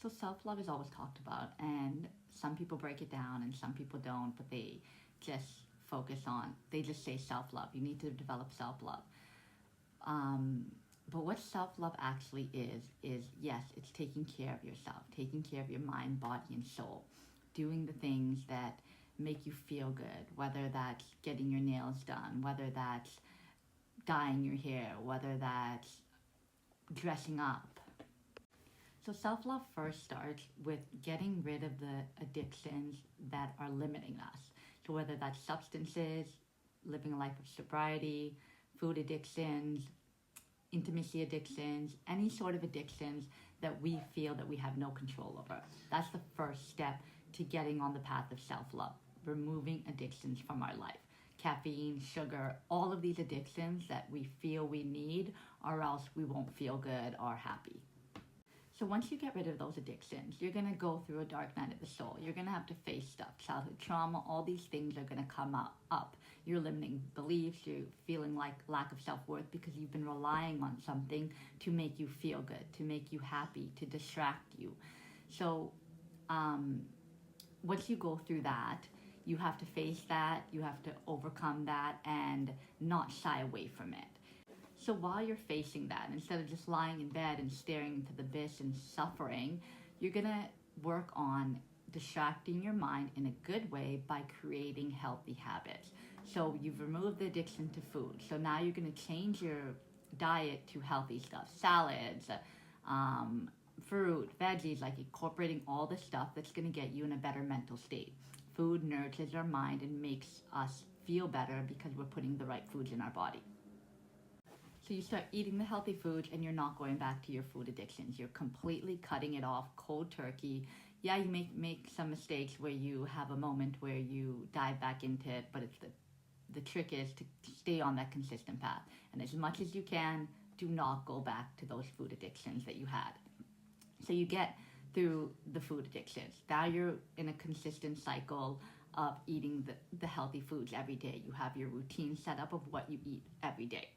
So self-love is always talked about, and some people break it down and some people don't, but they just they just say self-love. You need to develop self-love. Um, but what self-love actually is yes, it's taking care of yourself, taking care of your mind, body, and soul, doing the things that make you feel good, whether that's getting your nails done, whether that's dyeing your hair, whether that's dressing up. So self love first starts with getting rid of the addictions that are limiting us. So whether that's substances, living a life of sobriety, food addictions, intimacy addictions, any sort of addictions that we feel that we have no control over. That's the first step to getting on the path of self love, removing addictions from our life. Caffeine, sugar, all of these addictions that we feel we need, or else we won't feel good or happy. So once you get rid of those addictions, you're going to go through a dark night of the soul. You're going to have to face stuff, childhood trauma, all these things are going to come up. Your limiting beliefs, you're feeling like lack of self-worth because you've been relying on something to make you feel good, to make you happy, to distract you. So once you go through that, you have to face that, you have to overcome that and not shy away from it. So while you're facing that, instead of just lying in bed and staring into the abyss and suffering, you're going to work on distracting your mind in a good way by creating healthy habits. So you've removed the addiction to food. So now you're going to change your diet to healthy stuff, salads, fruit, veggies, like incorporating all the stuff that's going to get you in a better mental state. Food nurtures our mind and makes us feel better because we're putting the right foods in our body. So you start eating the healthy foods and you're not going back to your food addictions. You're completely cutting it off cold turkey. Yeah, you make some mistakes where you have a moment where you dive back into it, but it's the trick is to stay on that consistent path. And as much as you can, do not go back to those food addictions that you had. So you get through the food addictions. Now you're in a consistent cycle of eating the healthy foods every day. You have your routine set up of what you eat every day.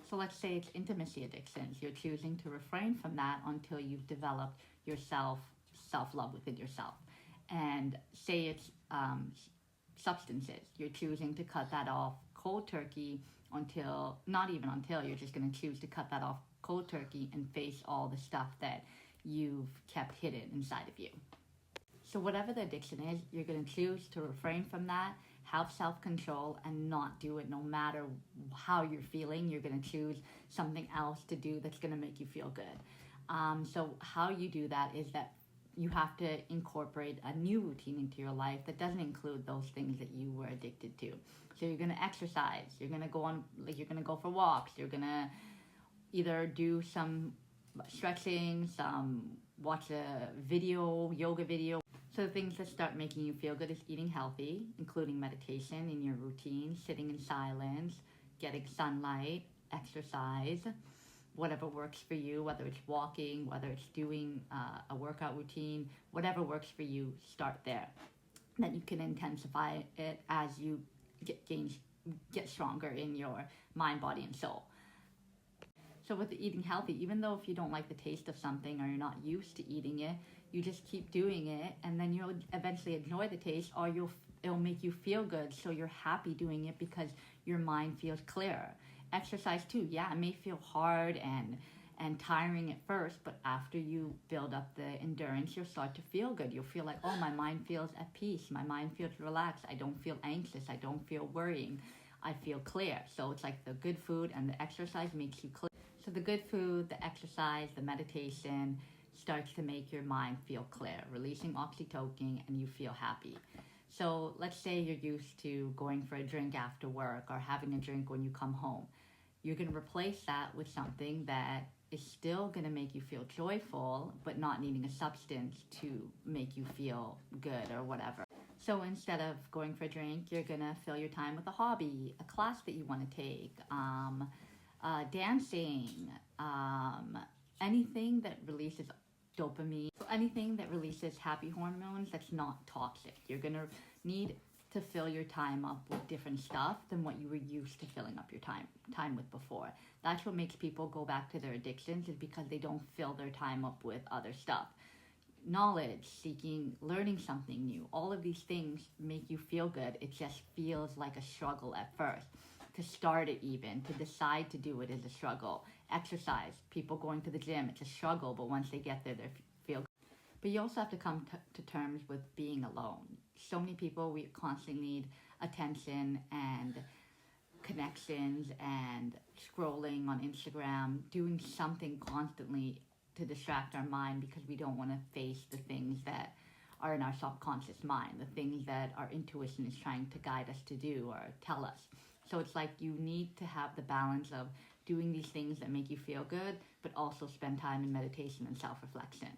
So let's say it's intimacy addictions. You're choosing to refrain from that until you've developed your self-love within yourself. And say it's substances. You're choosing to cut that off cold turkey until, not even until, you're just going to choose to cut that off cold turkey and face all the stuff that you've kept hidden inside of you. So whatever the addiction is, you're going to choose to refrain from that, have self-control, and not do it no matter how you're feeling. You're going to choose something else to do that's going to make you feel good. So how you do that is that you have to incorporate a new routine into your life that doesn't include those things that you were addicted to. So you're going to exercise. You're going to you're going to go for walks. You're going to either do some stretching, watch a yoga video. So the things that start making you feel good is eating healthy, including meditation in your routine, sitting in silence, getting sunlight, exercise, whatever works for you, whether it's walking, whether it's doing a workout routine, whatever works for you, start there. Then you can intensify it as you get stronger in your mind, body, and soul. So with the eating healthy, even though if you don't like the taste of something or you're not used to eating it, you just keep doing it, and then you'll eventually enjoy the taste, or it'll make you feel good, so you're happy doing it because your mind feels clearer. Exercise too, yeah, it may feel hard and tiring at first, but after you build up the endurance, you'll start to feel good. You'll feel like, oh, my mind feels at peace, my mind feels relaxed, I don't feel anxious, I don't feel worrying, I feel clear. So it's like the good food and the exercise makes you clear. So the good food, the exercise, the meditation starts to make your mind feel clear, releasing oxytocin, and you feel happy. So let's say you're used to going for a drink after work or having a drink when you come home. You're going to replace that with something that is still going to make you feel joyful, but not needing a substance to make you feel good or whatever. So instead of going for a drink, you're going to fill your time with a hobby, a class that you want to take, dancing, anything that releases dopamine, anything that releases happy hormones that's not toxic. You're going to need to fill your time up with different stuff than what you were used to filling up your time with before. That's what makes people go back to their addictions, is because they don't fill their time up with other stuff. knowledge, seeking learning something new. All of these things make you feel good. It just feels like a struggle at first. To start it, even to decide to do it, is a struggle. Exercise, people going to the gym, it's a struggle, but once they get there, they feel good. But you also have to come to terms with being alone. So many people, we constantly need attention and connections and scrolling on Instagram, doing something constantly to distract our mind because we don't want to face the things that are in our subconscious mind, the things that our intuition is trying to guide us to do or tell us. So it's like you need to have the balance of doing these things that make you feel good, but also spend time in meditation and self-reflection.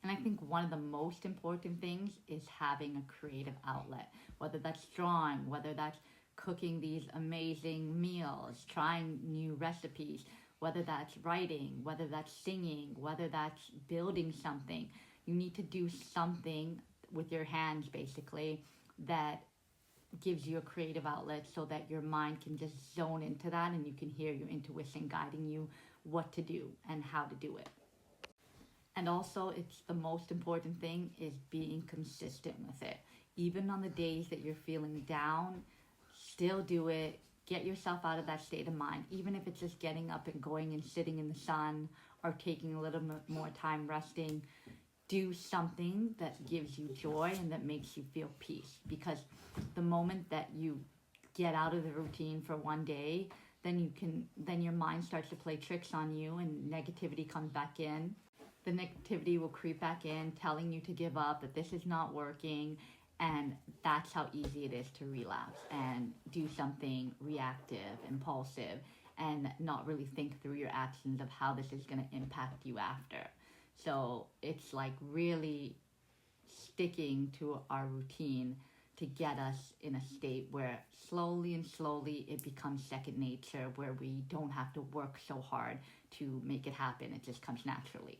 And I think one of the most important things is having a creative outlet, whether that's drawing, whether that's cooking these amazing meals, trying new recipes, whether that's writing, whether that's singing, whether that's building something. You need to do something with your hands, basically, that gives you a creative outlet so that your mind can just zone into that and you can hear your intuition guiding you what to do and how to do it. And also, it's the most important thing is being consistent with it. Even on the days that you're feeling down, still do it. Get yourself out of that state of mind, even if it's just getting up and going and sitting in the sun or taking a little bit more time resting. Do something that gives you joy and that makes you feel peace, because the moment that you get out of the routine for one day, then your mind starts to play tricks on you and negativity comes back in. The negativity will creep back in, telling you to give up, that this is not working, and that's how easy it is to relapse and do something reactive, impulsive, and not really think through your actions of how this is going to impact you after. So it's like really sticking to our routine to get us in a state where slowly and slowly it becomes second nature, where we don't have to work so hard to make it happen. It just comes naturally.